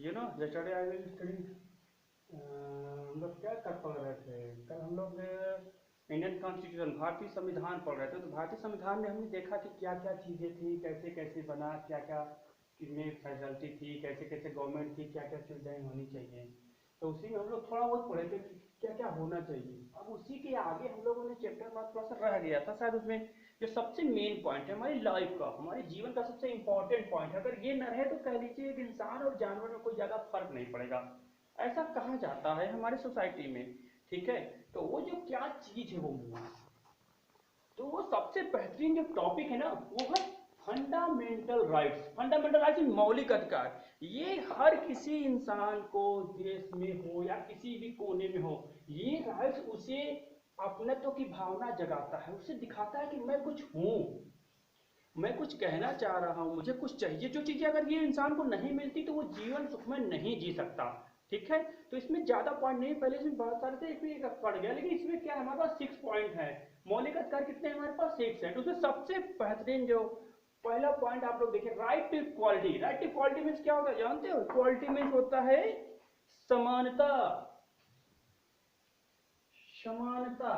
yesterday I will study हम लोग क्या कर पढ़ रहे थे कल हम लोग इंडियन कॉन्स्टिट्यूशन भारतीय संविधान पढ़ रहे थे। तो भारतीय संविधान में हमने देखा कि क्या क्या चीज़ें थी, कैसे कैसे बना, क्या क्या किसमें फैसिलिटी थी, कैसे कैसे गवर्नमेंट की क्या क्या सुविधाएं होनी चाहिए। तो उसी में हम लोग थोड़ा बहुत पढ़े थे कि क्या क्या होना चाहिए। अब उसी के आगे हम लोगों ने चैप्टर में थोड़ा सा रह गया था शायद उसमें जो सबसे मेन पॉइंट है हमारी लाइफ का, हमारे जीवन का सबसे इंपॉर्टेंट पॉइंट है, अगर ये न रहे तो कह लीजिए कि इंसान और जानवर में कोई ज़्यादा फर्क नहीं पड़ेगा, ऐसा कहा जाता है हमारे सोसाइटी में। ठीक है, तो वो जो क्या चीज है वो मूल, तो वो सबसे बेहतरीन जो टॉपिक है ना वो है फंडामेंटल राइट्स। फंडामेंटल राइट्स मौलिक अधिकार। ये हर किसी इंसान को देश में हो या किसी भी कोने में हो, ये राइट्स उसे अपनत्व की भावना जगाता है, उसे दिखाता है कि मैं कुछ हूं, मैं कुछ कहना चाह रहा हूं, मुझे कुछ चाहिए। जो चीजें अगर ये इंसान को नहीं मिलती तो वो जीवन सुख में नहीं जी सकता। ठीक है, तो इसमें ज्यादा पॉइंट नहीं, पहले इसमें बहुत सारे थे, इसमें एक पड़ गया, लेकिन इसमें क्या है हमारे पास 6 पॉइंट है। मौलिक अधिकार कितने हैं हमारे पास? 6 है। तो उसमें सबसे बेहतरीन जो पहला पॉइंट आप लोग देखिए, right to equality. Right to equality means क्या होता है जानते हो? इक्वालिटी मीन्स होता है समानता। समानता।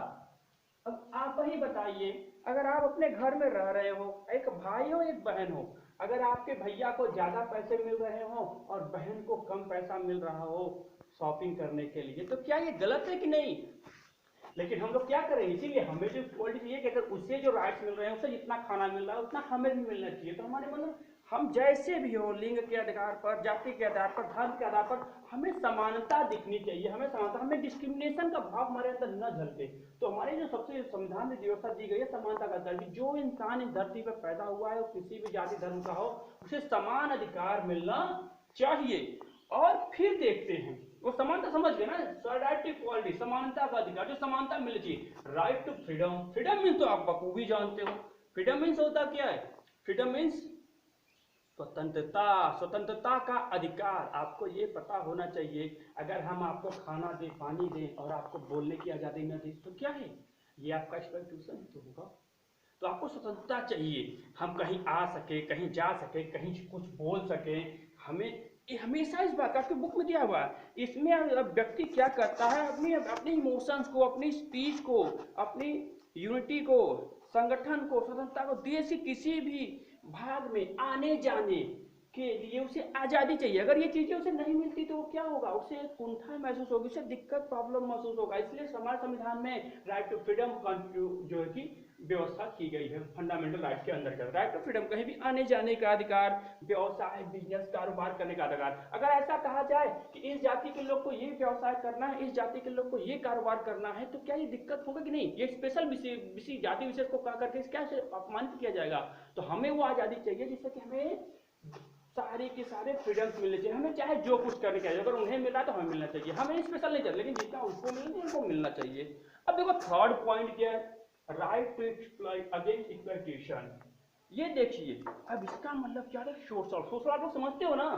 अब आप ही बताइए, अगर आप अपने घर में रह रहे हो, एक भाई हो एक बहन हो, अगर आपके भैया को ज्यादा पैसे मिल रहे हो और बहन को कम पैसा मिल रहा हो शॉपिंग करने के लिए, तो क्या ये गलत है कि नहीं? लेकिन हम लोग क्या करें, इसीलिए हमें जो इक्वालिटी चाहिए कि अगर उससे जो राइट्स मिल रहे हैं, उसे जितना खाना मिल रहा है उतना हमें भी मिलना चाहिए। तो हमारे मतलब हम जैसे भी हो, लिंग के आधार पर, जाति के आधार पर, धर्म के आधार पर हमें समानता दिखनी चाहिए। हमें समानता, हमें डिस्क्रिमिनेशन का भाव हमारे अंदर न झलके। तो हमारे जो सबसे संविधान में व्यवस्था दी गई है समानता का दर्ज, जो इंसान इस धरती पर पैदा हुआ है वो किसी भी जाति धर्म का हो, उसे समान अधिकार मिलना चाहिए। और फिर देखते हैं वो समानता समझ गए ना, राइट टू इक्वालिटी, समानता का अधिकार, जो समानता मिलनी चाहिए। Right to freedom. Freedom means तो आप बखूबी जानते हो, फ्रीडम मीन्स होता क्या है? फ्रीडम मीन्स स्वतंत्रता। स्वतंत्रता का अधिकार आपको ये पता होना चाहिए। अगर हम आपको खाना दें, पानी दें और आपको बोलने की आजादी न दें तो क्या है? ये आपका इंस्टीट्यूशन तो होगा। तो आपको स्वतंत्रता चाहिए, हम कहीं आ सके, कहीं जा सके, कहीं कुछ बोल सके। हमें ये हमेशा इस बात का, आपकी बुक में दिया हुआ है, इसमें अब व्यक्ति क्या करता है, अपनी अपने इमोशंस को, अपनी स्पीच को, अपनी यूनिटी को, संगठन को, स्वतंत्रता को, देश के किसी भी भाग में आने जाने के लिए उसे आज़ादी चाहिए। अगर ये चीज़ें उसे नहीं मिलती तो क्या होगा? उसे कुंठा महसूस होगी, उसे दिक्कत, प्रॉब्लम महसूस होगा। इसलिए हमारे संविधान में राइट टू फ्रीडम जो है कि व्यवस्था की गई है फंडामेंटल राइट के अंदर। राइट टू फ्रीडम, कहीं भी आने जाने का अधिकार, व्यवसाय, बिजनेस, कारोबार करने का अधिकार। अगर ऐसा कहा जाए कि इस जाति के लोग को ये व्यवसाय करना है, इस जाति के लोग को ये कारोबार करना है, तो क्या ये दिक्कत होगा कि नहीं? ये स्पेशल विशेष जाति विशेष को कहा करके क्या अपमानित किया जाएगा? तो हमें वो आज़ादी चाहिए जिससे कि हमें सारे के सारे फ्रीडम्स मिलने चाहिए। हमें चाहे जो कुछ करने चाहिए, अगर उन्हें मिला तो हमें मिलना चाहिए। हमें स्पेशल नहीं चाहिए, लेकिन जितना उसको मिलना उनको मिलना चाहिए। अब देखो थर्ड पॉइंट क्या है, right to exploit against exploitation. ये देखिए, अब इसका मतलब क्या है? सोशल। सोशल आप लोग समझते हो ना?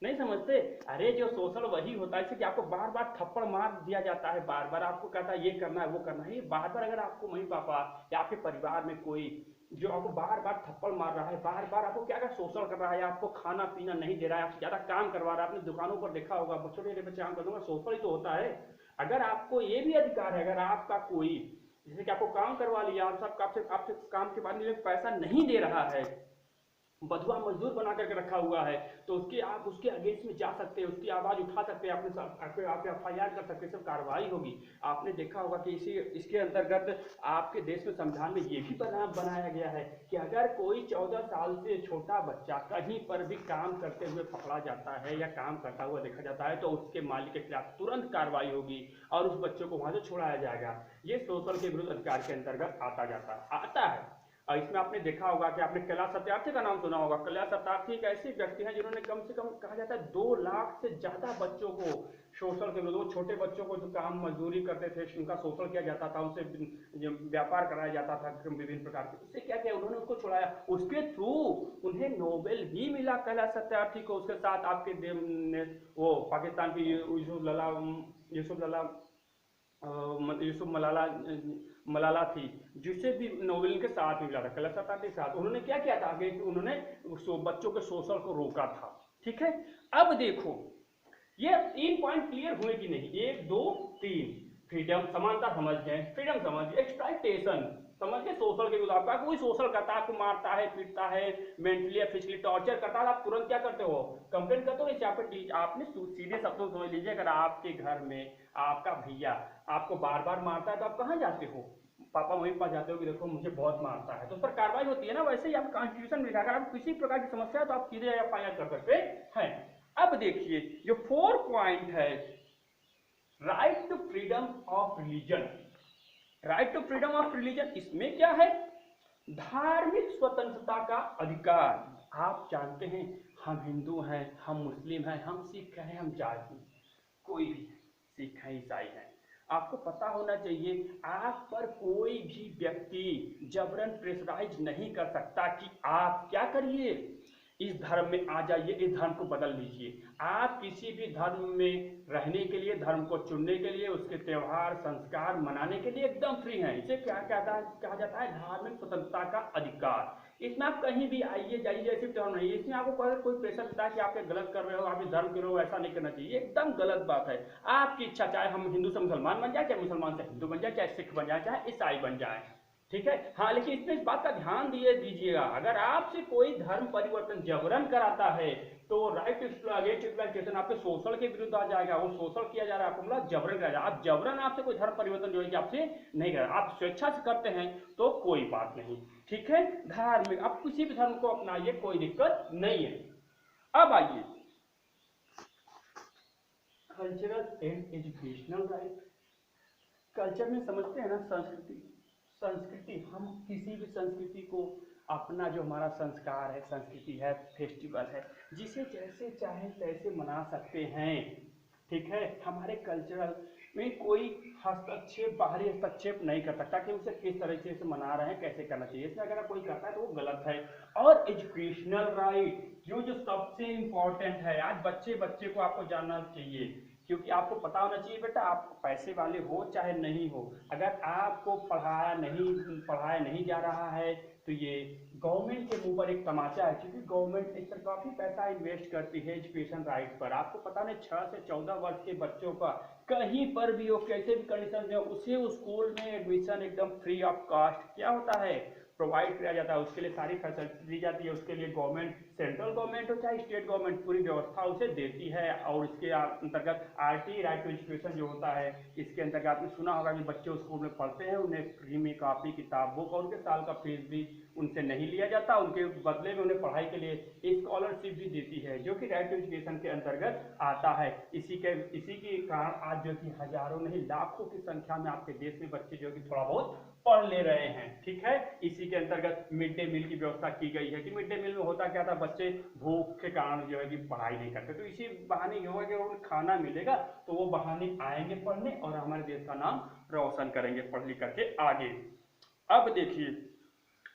नहीं समझते? अरे जो सोशल वही होता है कि आपको बार बार थप्पड़ मार दिया जाता है, बार बार आपको कहता है ये करना है वो करना है। ये बार बार अगर आपको मम्मी पापा या आपके परिवार में कोई जो आपको बार बार थप्पड़ मार रहा है, बार बार आपको क्या क्या शोषण कर रहा है, आपको खाना पीना नहीं दे रहा है, आपसे ज्यादा काम करवा रहा है, आपने दुकानों पर देखा होगा छोटे छोटे बच्चे काम कर दूंगा, शोषण ही तो होता है। अगर आपको ये भी अधिकार है, अगर आपका कोई जैसे कि आपको काम करवा लिया, आप सब आपसे आपसे काम के बाद में पैसा नहीं दे रहा है, बधुआ मजदूर बना करके रखा हुआ है, तो उसके आप उसके अगेंस्ट में जा सकते हैं, उसकी आवाज उठा सकते हैं, अपने आप FIR कर सकते हैं, सब कार्रवाई होगी। आपने देखा होगा कि इसके अंतर्गत आपके देश में संविधान में ये भी बनाया गया है कि अगर कोई 14 साल से छोटा बच्चा कहीं पर भी काम करते हुए पकड़ा जाता है या काम करता हुआ देखा जाता है तो उसके मालिक के खिलाफ तुरंत कार्रवाई होगी और उस बच्चे को वहां से छुड़ाया जाएगा। ये सोशल के विरुद्ध अधिकार के अंतर्गत आता है। और इसमें आपने देखा होगा कि आपने कैलाश सत्यार्थी का नाम सुना होगा। कैलाश सत्यार्थी एक ऐसे व्यक्ति हैं जिन्होंने कम से कम कहा जाता है 2 लाख से ज्यादा बच्चों को शोषण के विरुद्ध, छोटे बच्चों को जो काम मजदूरी करते थे उनका शोषण किया जाता था, उनसे व्यापार कराया जाता था विभिन्न प्रकार के, उससे क्या किया उन्होंने, उसको छुड़ाया। उसके थ्रू उन्हें नोबेल भी मिला कैलाश सत्यार्थी को। उसके साथ आपके वो पाकिस्तान की यूसुफ मलाला थी, जिसे भी नोबेल के साथ मिला था, कैलाश सत्यार्थी के साथ। उन्होंने क्या किया था आगे, उन्होंने बच्चों के शोषण को रोका था। ठीक है, अब देखो ये 3 पॉइंट क्लियर हुए कि नहीं, 1 2 3। फ्रीडम समानता समझ गए, फ्रीडम समझ गए, एक्सप्लॉइटेशन समझ गए, सोशल के विरोध। आपका कोई सोशल करता है, आपको मारता है, पीटता है, मेंटली या फिजिकली टॉर्चर करता है, आप तुरंत क्या करते हो, कंप्लेंट करते हो। इस यहाँ पे आपने सीधे शब्दों समझ लीजिए, अगर आपके घर में आपका भैया आपको बार बार मारता है तो आप कहाँ जाते हो, पापा वहीं पास जाते हो कि देखो मुझे बहुत मारता है, तो उस पर कार्रवाई होती है ना। वैसे ही आप कॉन्स्टिट्यूशन में लिखा, अगर आप किसी प्रकार की समस्या है तो आप सीधे एफआईआर कर सकते हैं। अब देखिए जो 4 पॉइंट है, right to freedom of religion, right to freedom of religion, इसमें क्या है, धार्मिक स्वतंत्रता का अधिकार। आप जानते हैं हम हिंदू हैं, हम मुस्लिम हैं, हम सिख हैं, हम जाट हैं, कोई भी सिख है, ईसाई है, आपको पता होना चाहिए आप पर कोई भी व्यक्ति जबरन प्रेशराइज नहीं कर सकता कि आप क्या करिए, इस धर्म में आ जाइए, इस धर्म को बदल लीजिए। आप किसी भी धर्म में रहने के लिए, धर्म को चुनने के लिए, उसके त्यौहार संस्कार मनाने के लिए एकदम फ्री हैं। इसे क्या कहा जाता है, धार्मिक स्वतंत्रता का अधिकार। इसमें आप कहीं भी आइए जाइए, ऐसे धर्म नहीं है, इसमें आपको कोई प्रेशर देता है कि आप गलत कर रहे हो, आप इस धर्म के रहो, ऐसा नहीं करना चाहिए, एकदम गलत बात है। आपकी इच्छा, चाहे हम हिंदू से मुसलमान बन जाए, चाहे मुसलमान से हिंदू बन जाए, चाहे सिख बन जाए, चाहे ईसाई बन जाए, ठीक है। हाँ, लेकिन इसमें इस बात का ध्यान दीजिएगा, अगर आपसे कोई धर्म परिवर्तन जबरन कराता है तो राइट टू अगेंस्ट एक्सप्लॉइटेशन आपके सोशल के विरुद्ध आ जाएगा। वो सोशल किया जा रहा है, आपको मतलब जबरन कराया जा रहा है। आप जबरन आपसे कोई धर्म परिवर्तन जो है कि आपसे नहीं करा, आप स्वेच्छा से करते हैं तो कोई बात नहीं, ठीक है। धार्मिक, आप किसी भी धर्म को अपनाइए, कोई दिक्कत नहीं है। अब आइए cultural and educational right. Culture में समझते हैं ना, संस्कृति, संस्कृति, हम किसी भी संस्कृति को अपना, जो हमारा संस्कार है, संस्कृति है, फेस्टिवल है, जिसे जैसे चाहे तैसे मना सकते हैं, ठीक है। हमारे कल्चरल में कोई हस्तक्षेप, बाहरी हस्तक्षेप नहीं कर सकता कि उसे किस तरीके से मना रहे हैं, कैसे करना चाहिए। इसमें अगर कोई करता है तो वो गलत है। और एजुकेशनल राइट जो सबसे इंपॉर्टेंट है, आज बच्चे को आपको जानना चाहिए, क्योंकि आपको पता होना चाहिए बेटा, आप पैसे वाले हो चाहे नहीं हो, अगर आपको पढ़ाया नहीं जा रहा है तो ये गवर्नमेंट के मुंह पर एक तमाचा है, क्योंकि गवर्नमेंट इस पर काफी पैसा इन्वेस्ट करती है एजुकेशन राइट पर। आपको पता नहीं 6 से 14 वर्ष के बच्चों का कहीं पर भी हो, कैसे भी कंडीशन में हो, उसे उस स्कूल में एडमिशन एकदम फ्री ऑफ कॉस्ट क्या होता है, प्रोवाइड किया जाता है। उसके लिए सारी फैसिलिटी दी जाती है, उसके लिए गवर्नमेंट, सेंट्रल गवर्नमेंट हो चाहे स्टेट गवर्नमेंट, पूरी व्यवस्था उसे देती है। और इसके अंतर्गत आरटी, राइट टू एजुकेशन जो होता है, इसके अंतर्गत आपने सुना होगा कि बच्चे स्कूल में पढ़ते हैं, उन्हें फ्री में कॉपी, किताब, बुक और उनके साल का फीस भी उनसे नहीं लिया जाता, उनके बदले में उन्हें पढ़ाई के लिए स्कॉलरशिप भी देती है, जो कि राइट टू एजुकेशन के अंतर्गत आता है। इसी के कारण आज जो कि हजारों नहीं लाखों की संख्या में आपके देश में बच्चे जो कि थोड़ा बहुत पढ़ ले रहे हैं, ठीक है। इसी के अंतर्गत मिड डे मील की व्यवस्था की गई है कि मिड डे मील में होता क्या था, बच्चे भूख के कारण जो है कि पढ़ाई नहीं करते, तो इसी बहाने ये होगा कि उन्हें खाना मिलेगा तो वो बहाने आएंगे पढ़ने और हमारे देश का नाम रोशन करेंगे पढ़ लिख करके आगे। अब देखिए,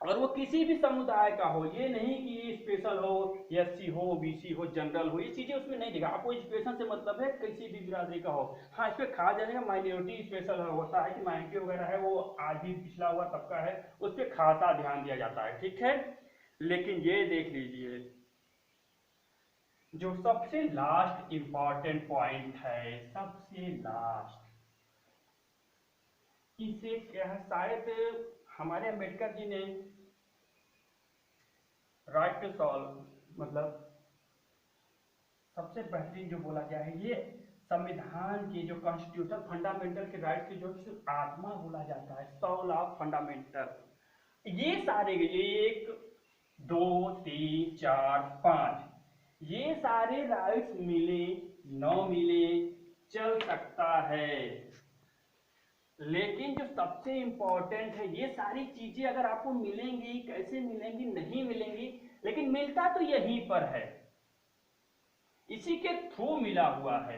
और वो किसी भी समुदाय का हो, ये नहीं कि स्पेशल हो, एससी हो, बीसी हो, जनरल हो, ये चीजें उसमें नहीं दिखा। आपको एजुकेशन से मतलब है किसी भी बिरादरी का हो। हाँ, इस पर कहा जाएगा माइनॉरिटी स्पेशल होता है कि माइनॉरिटी वगैरह है, वो आज भी पिछड़ा हुआ तबका है, उस पर खासा ध्यान दिया जाता है, ठीक है। लेकिन ये देख लीजिए, जो सबसे लास्ट इंपॉर्टेंट पॉइंट है, सबसे लास्ट, इसे क्या है, शायद हमारे अम्बेडकर जी ने राइट टू सॉल्व, मतलब सबसे बेहतरीन जो बोला गया है, ये संविधान की जो कॉन्स्टिट्यूशन फंडामेंटल के राइट की जो आत्मा बोला जाता है, सोल ऑफ फंडामेंटल। ये सारे 1 2 3 4 5 ये सारे राइट्स मिले न मिले चल सकता है, लेकिन जो सबसे इंपॉर्टेंट है, ये सारी चीजें अगर आपको मिलेंगी, कैसे मिलेंगी, नहीं मिलेंगी, लेकिन मिलता तो यहीं पर है, इसी के थ्रू मिला हुआ है।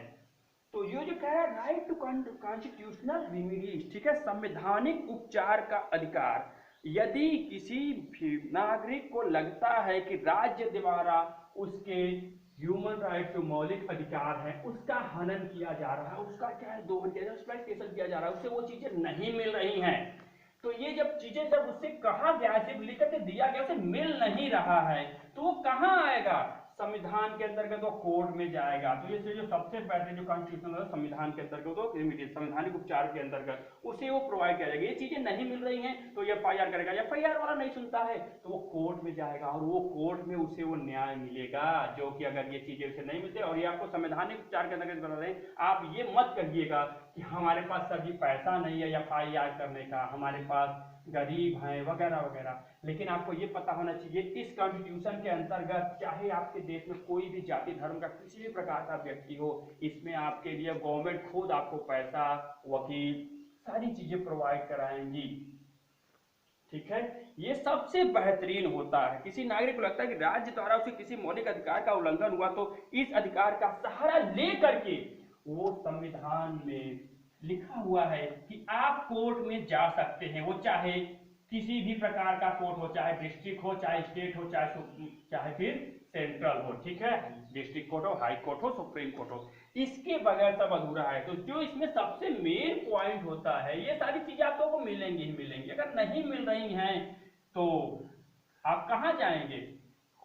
तो ये जो कह रहा है राइट टू कॉन्स्टिट्यूशनल रेमेडीज, ठीक है, संवैधानिक उपचार का अधिकार। यदि किसी भी नागरिक को लगता है कि राज्य द्वारा उसके ह्यूमन राइट जो मौलिक अधिकार है उसका हनन किया जा रहा है, उसका क्या है, दोहन किया जा रहा है, एक्सप्लॉइटेशन किया जा रहा है, उससे वो चीजें नहीं मिल रही हैं, तो ये जब चीजें जब उससे कहा गया, सिर्फ लिख के दिया गया, उसे मिल नहीं रहा है, तो वो कहाँ आएगा, संविधान के अंतर्गत वो कोर्ट में जाएगा। तो ये जो सबसे पहले जो कॉन्स्टिट्यूशनल संविधान के अंतर्गत तो संवैधानिक उपचार के अंतर्गत उसे वो प्रोवाइड किया जाएगा। ये चीजें नहीं मिल रही हैं तो एफआईआर करेगा, एफआईआर वाला नहीं सुनता है तो वो कोर्ट में जाएगा और वो कोर्ट में उसे वो न्याय मिलेगा, जो कि अगर ये चीजें उसे नहीं मिलते। और ये आपको संवैधानिक उपचार के अंतर्गत बता दें, आप ये मत कहिएगा कि हमारे पास सर जी पैसा नहीं है एफआईआर करने का, हमारे पास गरीब हैं वगैरह वगैरह। लेकिन आपको ये पता होना चाहिए इस कॉन्स्टिट्यूशन के अंतर्गत चाहे आपके देश में कोई भी जाति धर्म का किसी भी प्रकार का व्यक्ति हो, इसमें आपके लिए गवर्नमेंट खुद आपको पैसा, वकील, सारी चीजें प्रोवाइड कराएंगी। ठीक है, ये सबसे बेहतरीन होता है। किसी नागरिक को लगता है कि राज्य द्वारा उसे किसी मौलिक अधिकार का उल्लंघन हुआ तो इस अधिकार का सहारा ले करके वो संविधान में लिखा हुआ है कि आप कोर्ट में जा सकते हैं। वो चाहे किसी भी प्रकार का कोर्ट हो, चाहे डिस्ट्रिक्ट हो, चाहे स्टेट हो, चाहे फिर सेंट्रल हो। ठीक है, डिस्ट्रिक्ट कोर्ट हो, हाई कोर्ट हो, सुप्रीम कोर्ट हो, इसके बगैर सब अधूरा है। तो जो इसमें सबसे मेन पॉइंट होता है, ये सारी चीजें आप लोगों को मिलेंगी ही मिलेंगी। अगर नहीं मिल रही हैं तो आप कहाँ जाएंगे?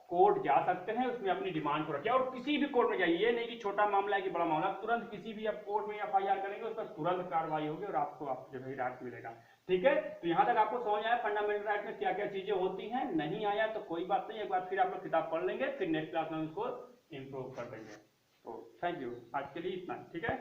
कोर्ट जा सकते हैं, उसमें अपनी डिमांड को रखिए और किसी भी कोर्ट में जाइए। ये नहीं कि छोटा मामला है कि बड़ा मामला, तुरंत किसी भी आप कोर्ट में एफआईआर करेंगे उस पर तुरंत कार्रवाई होगी और आपको जो है राइट मिलेगा। ठीक है, तो यहाँ तक आपको समझ आया फंडामेंटल राइट में क्या क्या चीजें होती हैं। नहीं आया तो कोई बात नहीं, एक बार फिर आप लोग किताब पढ़ लेंगे, फिर नेक्स्ट क्लास में उसको इम्प्रूव कर देंगे। तो थैंक यू, आज के लिए इतना। ठीक है।